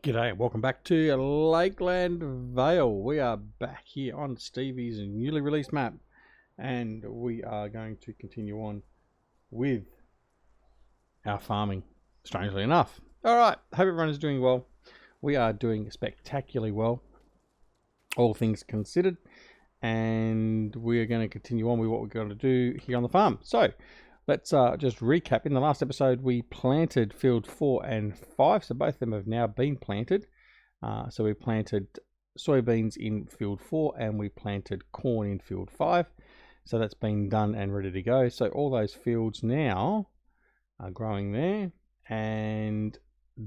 G'day, welcome back to Lakeland Vale. We are back here on Stevie's newly released map, and we are going to continue on with our farming, strangely enough. Alright, hope everyone is doing well. We are doing spectacularly well, all things considered, and we are going to continue on with what we're going to do here on the farm. So, let's just recap. In the last episode, we planted field 4 and 5, so both of them have now been planted. So we planted soybeans in field 4 and we planted corn in field 5. So that's been done and ready to go. So all those fields now are growing there, and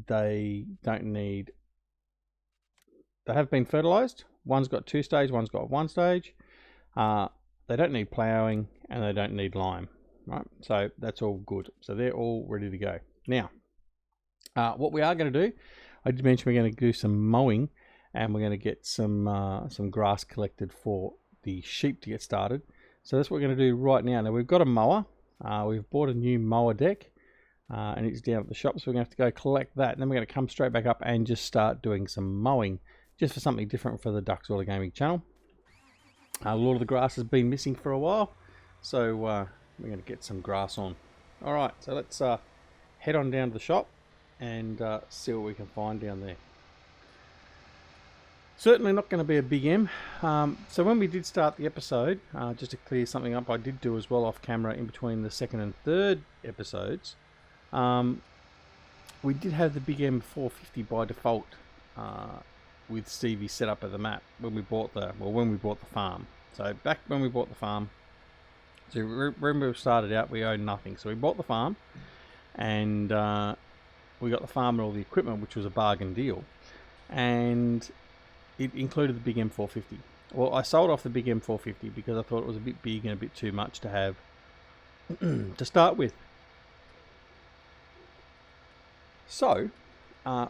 they don't need... They have been fertilized. One's got 2 stage, one's got 1 stage. They don't need ploughing and they don't need lime. Right, so that's all good. So they're all ready to go. Now, what we are going to do, I did mention we're going to do some mowing, and we're going to get some grass collected for the sheep to get started. So that's what we're going to do right now. Now we've got a mower. We've bought a new mower deck, and it's down at the shop. So we're going to have to go collect that, and then we're going to come straight back up and just start doing some mowing, just for something different for the Ducks Auto Gaming channel. A lot of the grass has been missing for a while, so we're going to get some grass on. Alright, so let's head on down to the shop and see what we can find down there. Certainly not going to be a big M. So when we did start the episode, just to clear something up, I did do as well off camera in between the second and third episodes. We did have the big M450 by default with Stevie set up at the map when we bought the farm. So back when we bought the farm, so remember we started out, we owned nothing. So we bought the farm, and we got the farm and all the equipment, which was a bargain deal. And it included the big M450. Well, I sold off the big M450 because I thought it was a bit big and a bit too much to have to start with. So,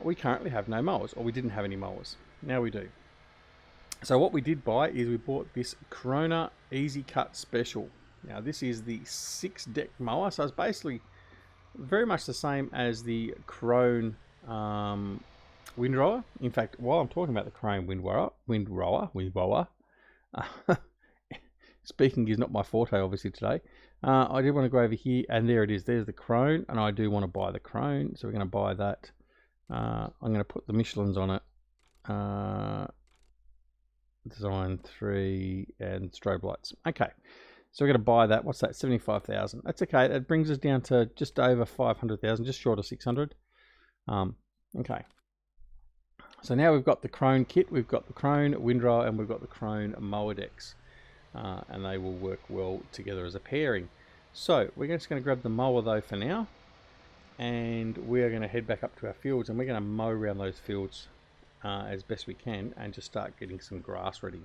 we currently have no mowers, or we didn't have any mowers. Now we do. So what we did buy is we bought this Corona Easy Cut Special. Now this is the 6-deck mower, so it's basically very much the same as the Krone windrower. In fact, while I'm talking about the Krone windrower, speaking is not my forte obviously today. I did want to go over here, and there it is. There's the Krone, and I do want to buy the Krone, so we're going to buy that. I'm going to put the Michelins on it. Design 3 and strobe lights. Okay. So we're going to buy that. What's that? 75,000. That's okay. That brings us down to just over 500,000, just short of 600. Okay. So now we've got the Krone kit, we've got the Krone windrower, and we've got the Krone mower decks, and they will work well together as a pairing. So we're just going to grab the mower though for now, and we are going to head back up to our fields, and we're going to mow around those fields as best we can, and just start getting some grass ready.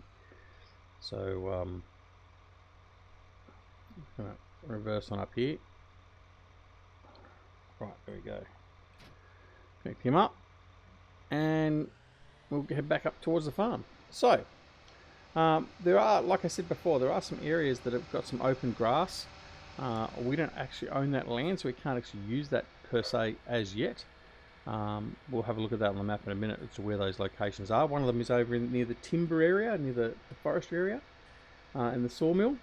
So gonna reverse on up here. Right, there we go. Connect him up, and we'll head back up towards the farm. So, there are, like I said before, there are some areas that have got some open grass. We don't actually own that land, so we can't actually use that per se as yet. We'll have a look at that on the map in a minute as to where those locations are. One of them is over near the timber area, near the forest area, and the sawmill.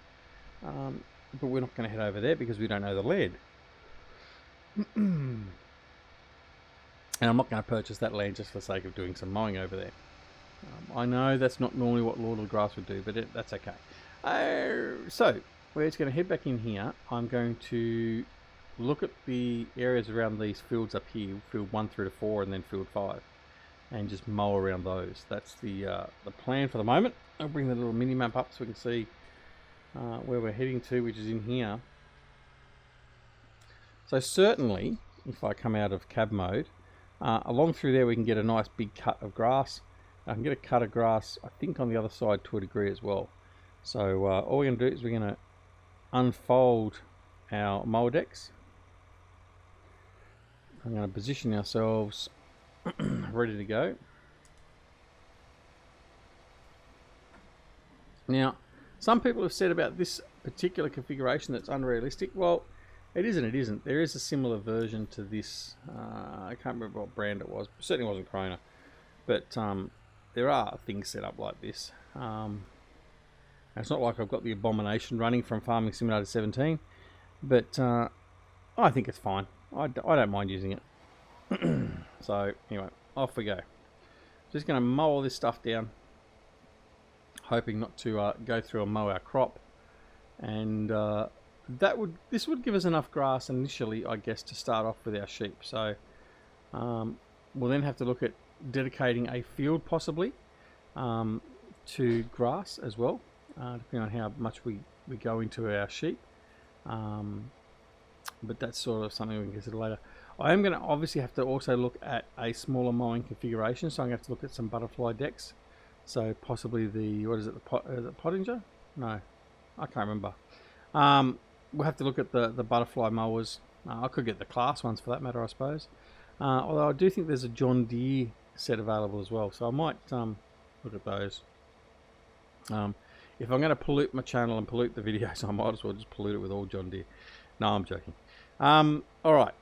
But we're not going to head over there because we don't know the land. And I'm not going to purchase that land just for the sake of doing some mowing over there. I know that's not normally what Lord of the Grass would do, but that's okay. So, we're just going to head back in here. I'm going to look at the areas around these fields up here, field 1 through to 4 and then field 5, and just mow around those. That's the plan for the moment. I'll bring the little mini map up so we can see where we're heading to, which is in here. So certainly, if I come out of cab mode, along through there we can get a nice big cut of grass. I can get a cut of grass, I think, on the other side to a degree as well. So all we're going to do is we're going to unfold our mower decks. I'm going to position ourselves ready to go. Now, some people have said about this particular configuration that's unrealistic. Well, it is and it isn't. There is a similar version to this. I can't remember what brand it was. It certainly wasn't Krone. But there are things set up like this. It's not like I've got the abomination running from Farming Simulator 17, but I think it's fine. I don't mind using it. So anyway, off we go. Just going to mow all this stuff down, hoping not to go through and mow our crop, and this would give us enough grass initially, I guess, to start off with our sheep. So we'll then have to look at dedicating a field possibly to grass as well, depending on how much we go into our sheep. But that's sort of something we can consider later. I am going to obviously have to also look at a smaller mowing configuration, so I'm going to have to look at some butterfly decks. So possibly the, what is it, is it Pottinger? No, I can't remember. We'll have to look at the butterfly mowers. I could get the class ones for that matter, I suppose. Although I do think there's a John Deere set available as well, so I might look at those. If I'm going to pollute my channel and pollute the videos, I might as well just pollute it with all John Deere. No, I'm joking. Alright,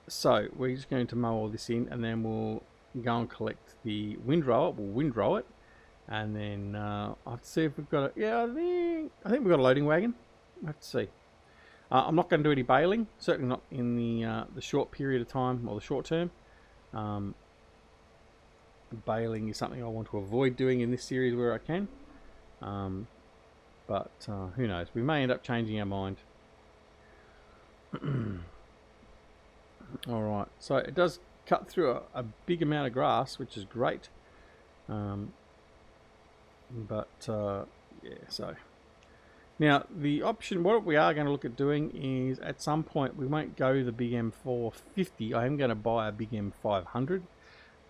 so we're just going to mow all this in, and then we'll go and collect the windrower. We'll windrow it, and then I'll have to see if we've got a, yeah, I think we've got a loading wagon. I have to see. I'm not going to do any baling, certainly not in the short period of time, or the short term. Baling is something I want to avoid doing in this series where I can. But who knows, we may end up changing our mind. Alright, so it does cut through a big amount of grass, which is great. Yeah, so now the option, what we are going to look at doing is at some point we won't go the big M450. I am going to buy a big M500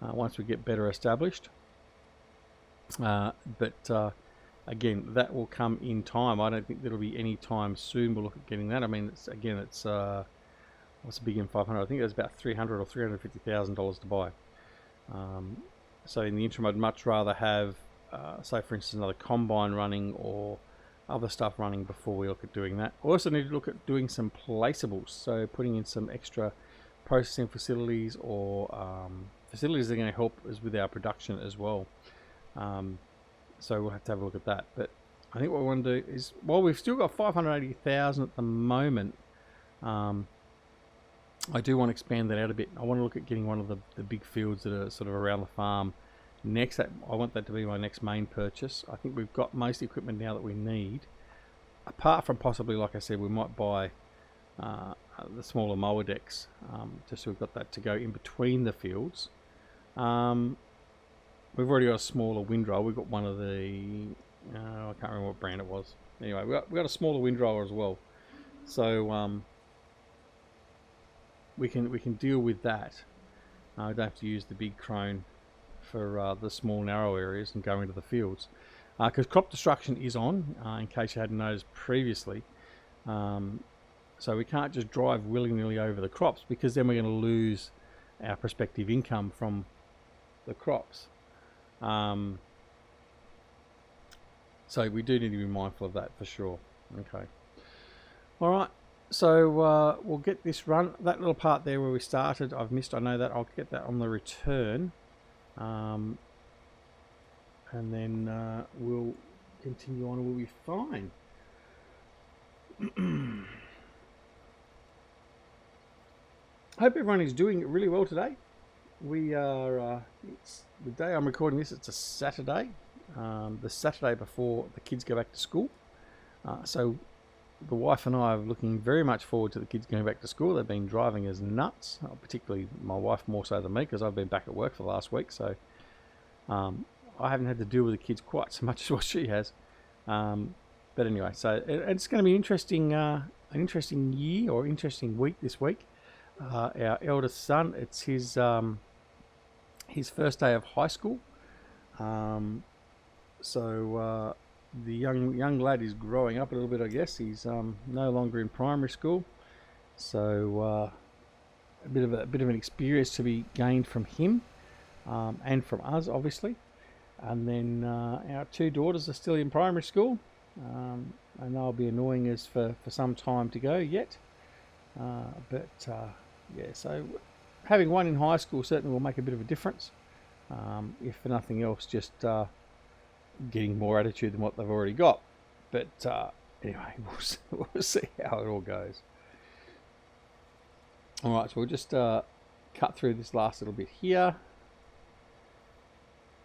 once we get better established. Again, that will come in time. I don't think that'll be any time soon. We'll look at getting that. I mean, it's what's a big M500? I think it's about $300,000 or $350,000 to buy. So in the interim, I'd much rather have, say for instance, another combine running or other stuff running before we look at doing that. We also need to look at doing some placeables, so putting in some extra processing facilities or facilities that are going to help us with our production as well. So we'll have to have a look at that. But I think what we want to do is, while we've still got 580,000 at the moment, I do want to expand that out a bit. I want to look at getting one of the big fields that are sort of around the farm. Next, I want that to be my next main purchase. I think we've got most equipment now that we need. Apart from possibly, like I said, we might buy the smaller mower decks, just so we've got that to go in between the fields. We've already got a smaller windrower. We've got one of the, I can't remember what brand it was. Anyway, we got a smaller windrower as well. So we can deal with that. I don't have to use the big crone for the small narrow areas and go into the fields, because crop destruction is on, in case you hadn't noticed previously. So we can't just drive willy-nilly over the crops, because then we're going to lose our prospective income from the crops. So we do need to be mindful of that for sure. Okay. All right. So we'll get this run. That little part there where we started, I've missed. I know that. I'll get that on the return. And then we'll continue on and we'll be fine. Hope everyone is doing really well today. We are, it's the day I'm recording this, it's a Saturday, the Saturday before the kids go back to school. So the wife and I are looking very much forward to the kids going back to school. They've been driving us nuts, particularly my wife more so than me, because I've been back at work for the last week. So I haven't had to deal with the kids quite so much as what she has. But anyway, so it's going to be interesting, an interesting year or interesting week this week. Our eldest son, it's his first day of high school. So the young lad is growing up a little bit, I guess. He's no longer in primary school, so a bit of an experience to be gained from him, and from us, obviously. And then our two daughters are still in primary school, and they'll be annoying us for some time to go yet. Yeah, so having one in high school certainly will make a bit of a difference. If for nothing else, just getting more attitude than what they've already got. But anyway, we'll see how it all goes. Alright, so we'll just cut through this last little bit here.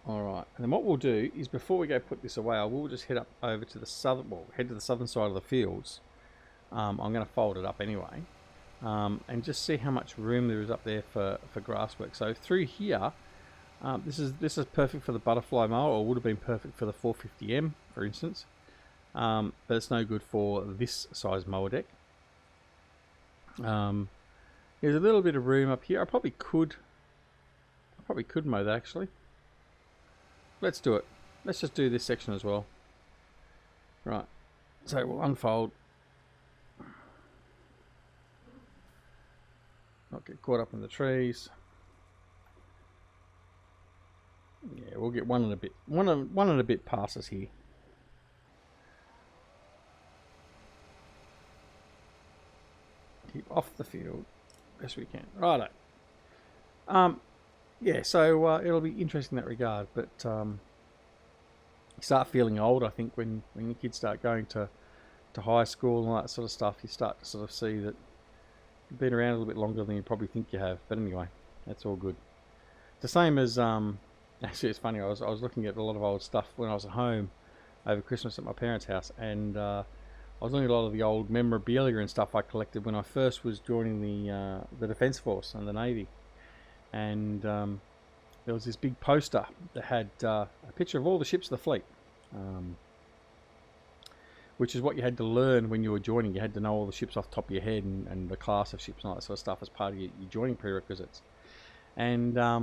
Alright, and then what we'll do is, before we go put this away, I will just head up over to the southern, head to the southern side of the fields. I'm going to fold it up anyway, and just see how much room there is up there for grass work. So through here, this is perfect for the butterfly mower, or would have been perfect for the 450M, for instance. But it's no good for this size mower deck. There's a little bit of room up here. I probably could mow that actually. Let's do it. Let's just do this section as well. Right. So we'll unfold. Not get caught up in the trees. Yeah, we'll get one and a bit passes here. Keep off the field best we can. Righto. Yeah, so it'll be interesting in that regard, but you start feeling old, I think, when your kids start going to high school and all that sort of stuff. You start to sort of see that you've been around a little bit longer than you probably think you have. But anyway, that's all good. The same as actually, it's funny. I was looking at a lot of old stuff when I was at home over Christmas at my parents' house, and I was looking at a lot of the old memorabilia and stuff I collected when I first was joining the Defence Force and the Navy. And there was this big poster that had a picture of all the ships of the fleet, which is what you had to learn when you were joining. You had to know all the ships off the top of your head and the class of ships and all that sort of stuff as part of your joining prerequisites. And I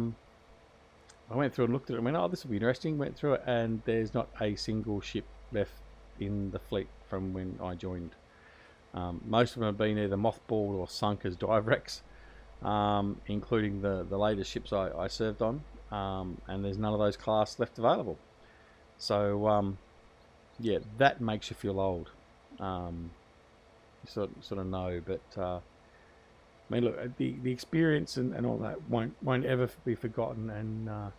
went through and looked at it and went, oh, this will be interesting. Went through it, and there's not a single ship left in the fleet from when I joined. Most of them have been either mothballed or sunk as dive wrecks. Including the latest ships I served on, and there's none of those class left available. So yeah, that makes you feel old. You sort of know, but I mean, look, the experience and all that won't ever be forgotten. And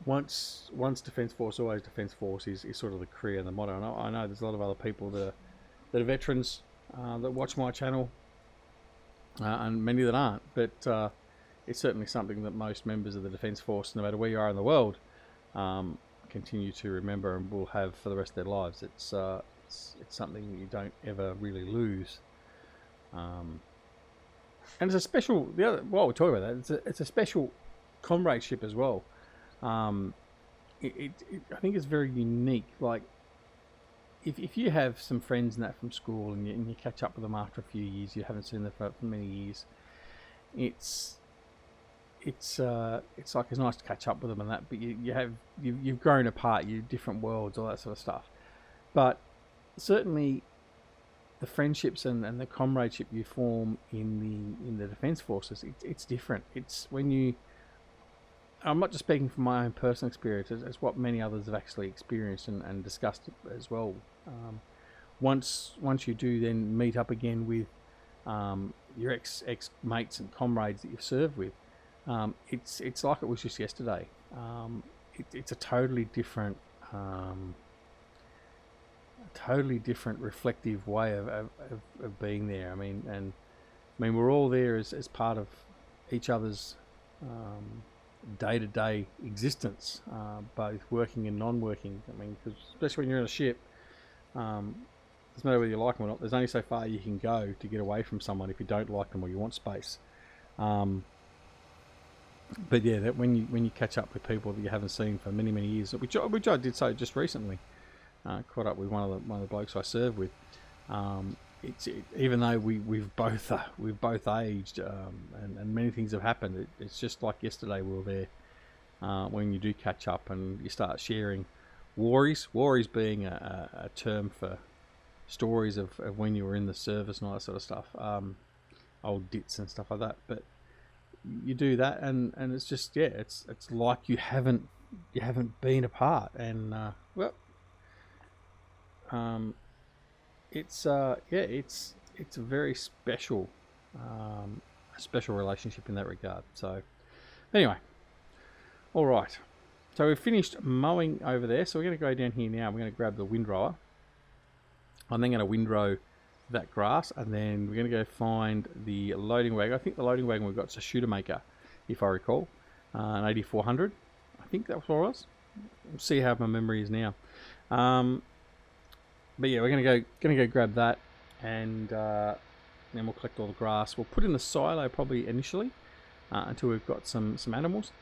once Defence Force, always Defence Force is sort of the career and the motto. And I know there's a lot of other people that are veterans that watch my channel. And many that aren't, but it's certainly something that most members of the Defence Force, no matter where you are in the world, continue to remember and will have for the rest of their lives. It's something that you don't ever really lose. And it's a special. While we're talking about that, it's a special comradeship as well. I think it's very unique. Like, if you have some friends and that from school, and you catch up with them after a few years, you haven't seen them for many years, it's like it's nice to catch up with them and that, but you've grown apart, you're different worlds, all that sort of stuff. But certainly the friendships and the comradeship you form in the Defence Forces, it's different. It's when you, I'm not just speaking from my own personal experience, it's what many others have actually experienced and discussed as well. Once you do then meet up again with your ex mates and comrades that you've served with, it's like it was just yesterday. It's a totally different reflective way of being there. I mean, we're all there as part of each other's day-to-day existence, both working and non-working. I mean, cause especially when you're in a ship, doesn't matter whether you like them or not, there's only so far you can go to get away from someone if you don't like them or you want space. But yeah, that when you catch up with people that you haven't seen for many years, which I did so just recently, caught up with one of the blokes I served with. Even though we've both aged, and many things have happened, it's just like yesterday we were there. When you do catch up and you start sharing worries being a term for stories of when you were in the service and all that sort of stuff, old dits and stuff like that. But you do that, and it's just, yeah, it's like you haven't been apart, and it's a very special relationship in that regard. So anyway, Alright, so we've finished mowing over there, so we're going to go down here now. We're going to grab the windrower. I'm then going to windrow that grass, and then we're going to go find the loading wagon. I think the loading wagon we've got is a shooter maker, if I recall, an 8400. I think that was what it was. We'll see how my memory is now. But yeah, we're going to go grab that, and then we'll collect all the grass. We'll put in the silo probably initially until we've got some animals.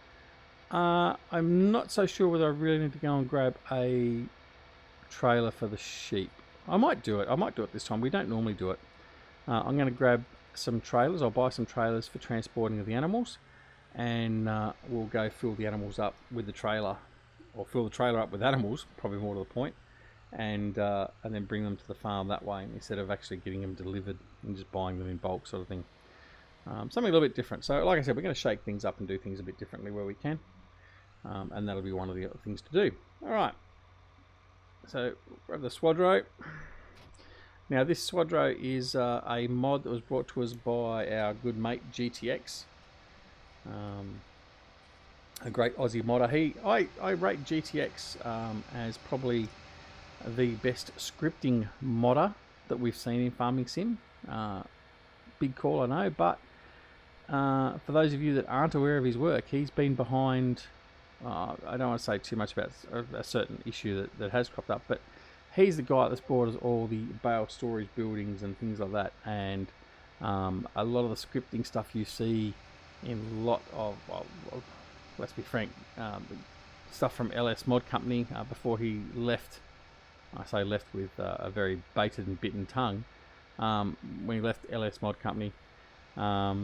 I'm not so sure whether I really need to go and grab a trailer for the sheep. I might do it. I might do it this time. We don't normally do it. I'm going to grab some trailers. I'll buy some trailers for transporting of the animals, and we'll go fill the animals up with the trailer, or fill the trailer up with animals, probably more to the point, and then bring them to the farm that way instead of actually getting them delivered and just buying them in bulk sort of thing. Something a little bit different. So like I said, we're going to shake things up and do things a bit differently where we can, and that'll be one of the other things to do. Alright, so grab the Swadro. Now this Swadro is a mod that was brought to us by our good mate GTX, a great Aussie modder. I rate GTX as probably the best scripting modder that we've seen in Farming Sim. Big call, I know, but for those of you that aren't aware of his work, he's been behind, I don't want to say too much about a certain issue that has cropped up, but he's the guy that's brought us all the bale storage buildings and things like that, and a lot of the scripting stuff you see in a lot of, well, let's be frank, stuff from LS Mod Company before he left. I say left with a very baited and bitten tongue. When he left LS Mod Company, a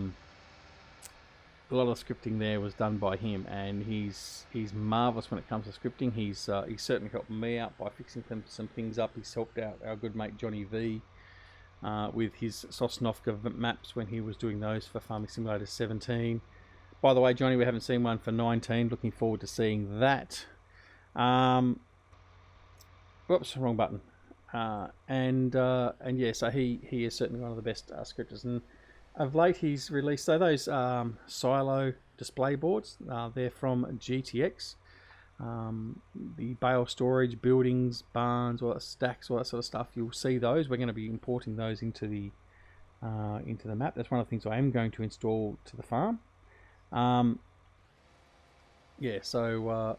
lot of the scripting there was done by him, and he's marvellous when it comes to scripting. He's certainly helped me out by fixing some things up. He's helped out our good mate Johnny V with his Sosnovka maps when he was doing those for Farming Simulator 17. By the way, Johnny, we haven't seen one for 19. Looking forward to seeing that. Whoops, wrong button. And yeah, so he is certainly one of the best scripters. And of late, he's released those silo display boards. They're from GTX. The bale storage, buildings, barns, all that, stacks, all that sort of stuff. You'll see those. We're going to be importing those into the map. That's one of the things I am going to install to the farm. Yeah, so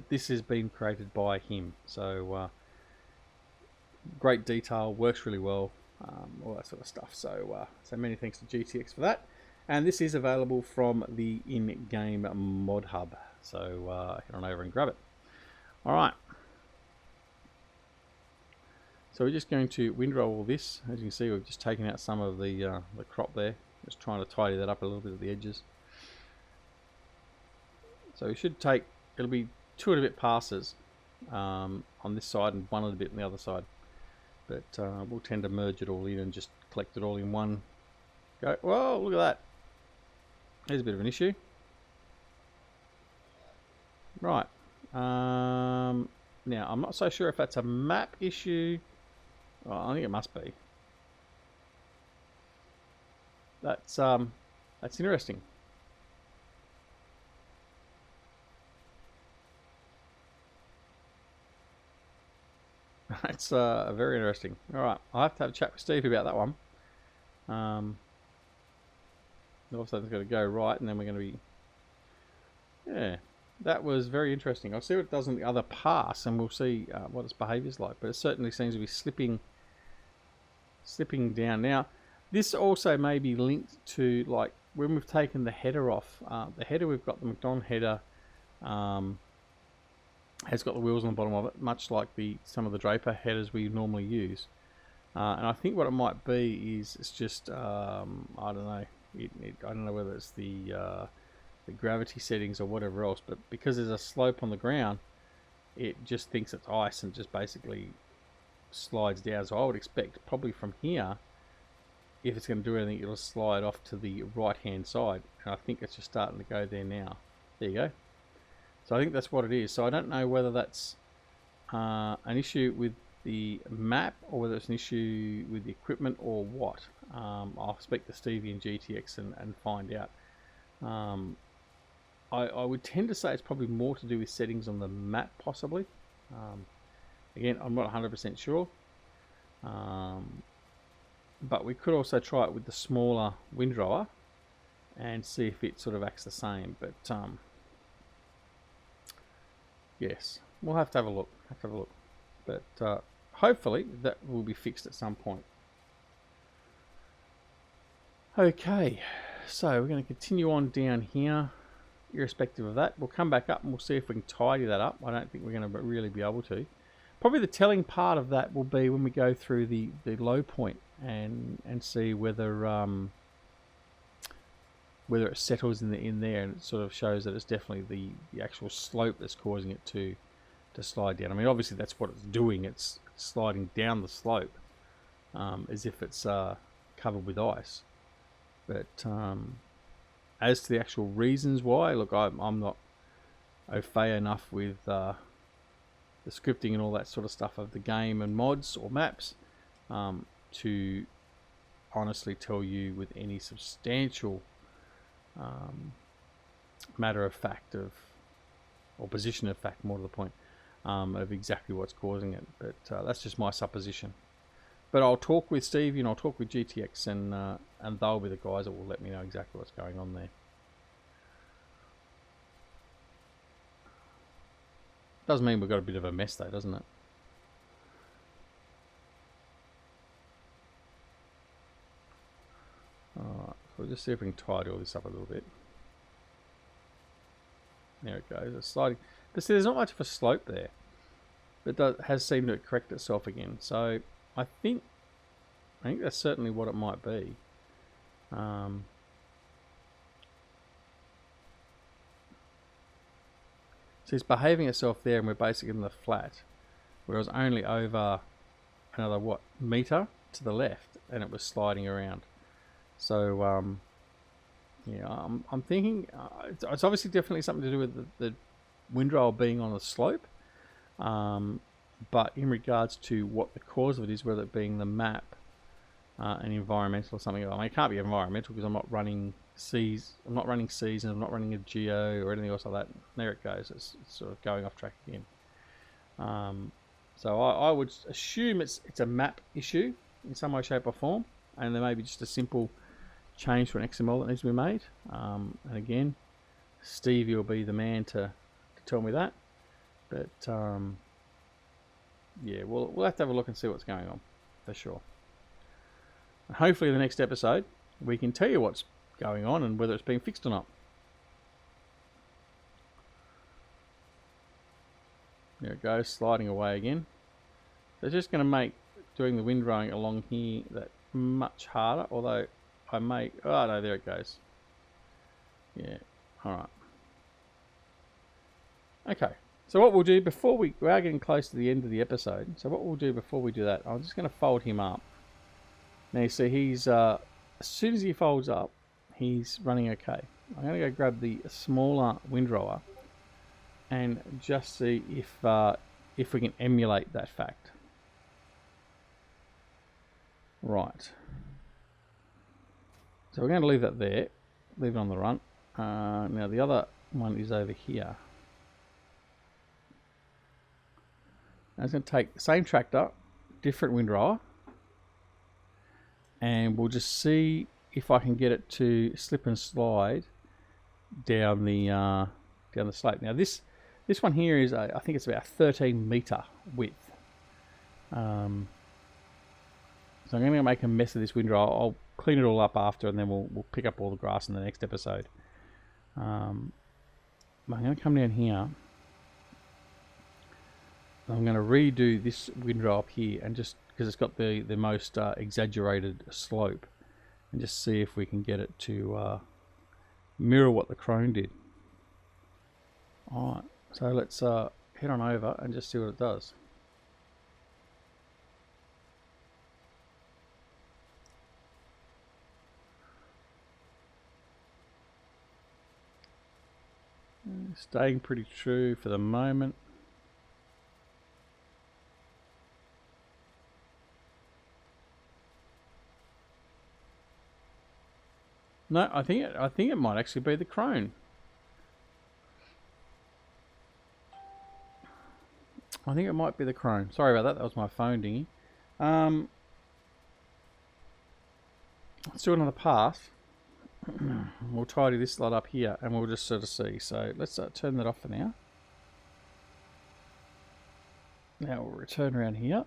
this has been created by him. So great detail, works really well. All that sort of stuff. So many thanks to GTX for that. And this is available from the in-game mod hub. So head on over and grab it. Alright. So we're just going to windrow all this. As you can see, we've just taken out some of the crop there. Just trying to tidy that up a little bit at the edges. So we should take, it'll be 2 and a bit passes on this side and 1 and a bit on the other side. But we'll tend to merge it all in and just collect it all in one go. Whoa, look at that. There's a bit of an issue. Right. Now, I'm not so sure if that's a map issue. Well, I think it must be. That's interesting. That's very interesting. Alright, I'll have to have a chat with Steve about that one. Also, it's going to go right, and then we're going to be... Yeah, that was very interesting. I'll see what it does on the other pass, and we'll see what its behaviour is like. But it certainly seems to be slipping down. Now, this also may be linked to, like, when we've taken the header off. The header, we've got the McDonald header... has got the wheels on the bottom of it, much like some of the Draper headers we normally use. And I think what it might be is it's just I don't know. I don't know whether it's the gravity settings or whatever else, but because there's a slope on the ground, it just thinks it's ice and just basically slides down. So I would expect probably from here, if it's going to do anything, it'll slide off to the right hand side. And I think it's just starting to go there now. There you go. So I think that's what it is. So I don't know whether that's an issue with the map or whether it's an issue with the equipment or what. I'll speak to Stevie and GTX and find out. I would tend to say it's probably more to do with settings on the map, possibly. Again, I'm not 100% sure. But we could also try it with the smaller windrower and see if it sort of acts the same. But yes, we'll have to have a look. But hopefully that will be fixed at some point. Okay, so we're going to continue on down here. Irrespective of that, we'll come back up and we'll see if we can tidy that up. I don't think we're going to really be able to. Probably the telling part of that will be when we go through the low point and see whether it settles in there, and it sort of shows that it's definitely the actual slope that's causing it to slide down. I mean, obviously that's what it's doing. It's sliding down the slope as if it's covered with ice. But as to the actual reasons why, look, I'm not au fait enough with the scripting and all that sort of stuff of the game and mods or maps to honestly tell you with any substantial matter of fact or position of fact, more to the point, of exactly what's causing it. But that's just my supposition. But I'll talk with Stevie and I'll talk with GTX, and they'll be the guys that will let me know exactly what's going on there. Does mean we've got a bit of a mess though, doesn't it? Alright, so we'll just see if we can tidy all this up a little bit. There it goes, it's sliding. But see, there's not much of a slope there. But it has seemed to correct itself again. So I think that's certainly what it might be. So it's behaving itself there, and we're basically in the flat, whereas only over another meter to the left, and it was sliding around. So yeah, I'm thinking it's obviously definitely something to do with the windrower being on a slope. But in regards to what the cause of it is, whether it being the map, an environmental or something, I mean, it can't be environmental because I'm not running C's, I'm not running a geo or anything else like that. There it goes, it's sort of going off track again. So I would assume it's a map issue in some way, shape or form, and there may be just a simple change to an XML that needs to be made. And again, Stevie will be the man to tell me that. But yeah, we'll have to have a look and see what's going on for sure. And hopefully the next episode we can tell you what's going on and whether it's being fixed or not. There it goes, sliding away again. So it's just going to make doing the windrowing along here that much harder, although I may... Oh no, there it goes. Yeah, alright. Okay, so what we'll do before we are getting close to the end of the episode, so what we'll do before we do that, I'm just going to fold him up. Now you see he's, as soon as he folds up, he's running okay. I'm going to go grab the smaller windrower and just see if we can emulate that fact. Right. So we're going to leave that there, leave it on the run. Now the other one is over here. Now it's going to take the same tractor, different windrower, and we'll just see if I can get it to slip and slide down the slope. Now this one here is I think it's about 13 meter width. So I'm going to make a mess of this windrower. I'll clean it all up after, and then we'll pick up all the grass in the next episode. I'm going to come down here. I'm going to redo this windrow up here, and just because it's got the most exaggerated slope, and just see if we can get it to mirror what the Krone did. Alright, so let's head on over and just see what it does. Staying pretty true for the moment. No, I think it might actually be the Krone. I think it might be the Chrome. Sorry about that. That was my phone dinghy. Let's do another pass. We'll tidy this lot up here and we'll just sort of see. So let's turn that off for now. Now we'll return around here.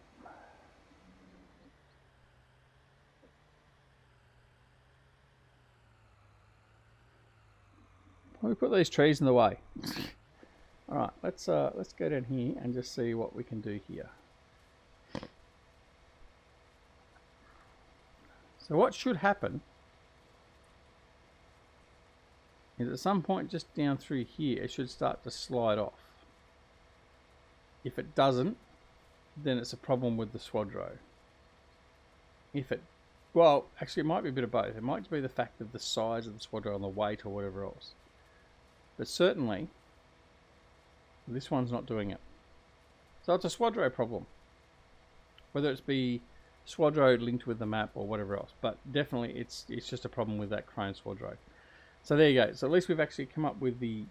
We put these trees in the way. All right, let's go down here and just see what we can do here. So what should happen is at some point just down through here it should start to slide off. If it doesn't, then it's a problem with the Swadro. If it, well, actually it might be a bit of both. It might be the fact of the size of the Swadro and the weight or whatever else. But certainly, this one's not doing it. So it's a Swadro problem. Whether it's be Swadro linked with the map or whatever else. But definitely it's just a problem with that Chrome Swadro. So there you go. So at least we've actually come up with the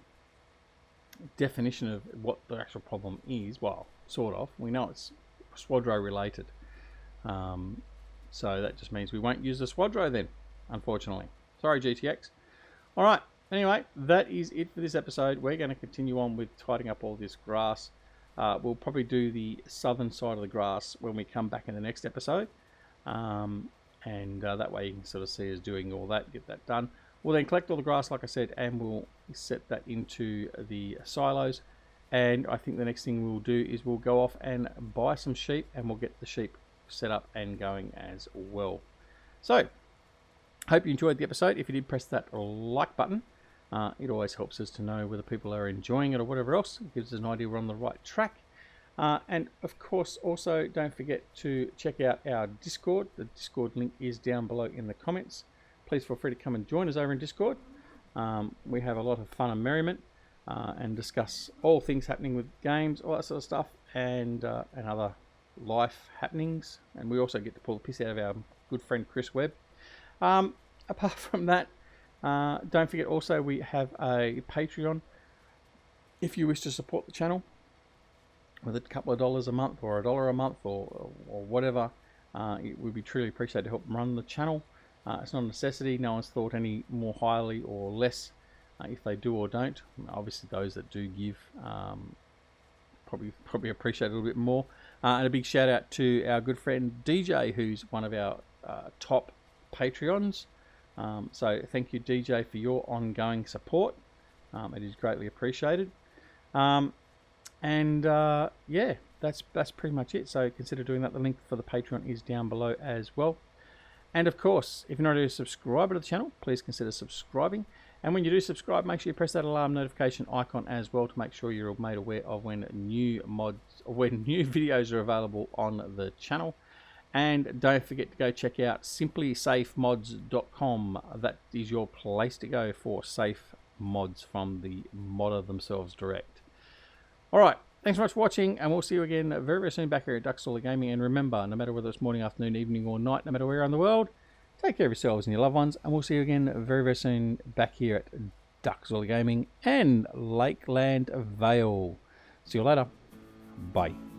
definition of what the actual problem is. Well, sort of. We know it's Swadro related. So that just means we won't use the Swadro then, unfortunately. Sorry, GTX. Alright, anyway, that is it for this episode. We're going to continue on with tidying up all this grass. We'll probably do the southern side of the grass when we come back in the next episode. That way you can sort of see us doing all that, get that done. We'll then collect all the grass, like I said, and we'll set that into the silos. And I think the next thing we'll do is we'll go off and buy some sheep, and we'll get the sheep set up and going as well. So, hope you enjoyed the episode. If you did, press that like button. It always helps us to know whether people are enjoying it or whatever else. It gives us an idea we're on the right track. And of course, also don't forget to check out our Discord. The Discord link is down below in the comments. Please feel free to come and join us over in Discord. We have a lot of fun and merriment and discuss all things happening with games, all that sort of stuff, and other life happenings. And we also get to pull the piss out of our good friend Chris Webb. Apart from that, don't forget also we have a Patreon. If you wish to support the channel with a couple of dollars a month or $1 a month or whatever, it would be truly appreciated to help run the channel. It's not a necessity. No one's thought any more highly or less if they do or don't. Obviously those that do give probably appreciate it a little bit more. And a big shout out to our good friend DJ, who's one of our top Patreons. So thank you, DJ, for your ongoing support. It is greatly appreciated. Yeah, that's pretty much it. So consider doing that. The link for the Patreon is down below as well. And of course, if you're not a subscriber to the channel, please consider subscribing. And when you do subscribe, make sure you press that alarm notification icon as well to make sure you're made aware of when new videos are available on the channel. And don't forget to go check out simplysafemods.com. That is your place to go for safe mods from the modder themselves direct. Alright, thanks so much for watching, and we'll see you again very, very soon back here at Duckzilla Gaming. And remember, no matter whether it's morning, afternoon, evening or night, no matter where you're in the world, take care of yourselves and your loved ones, and we'll see you again very, very soon back here at Duckzilla Gaming and Lakeland Vale. See you later. Bye.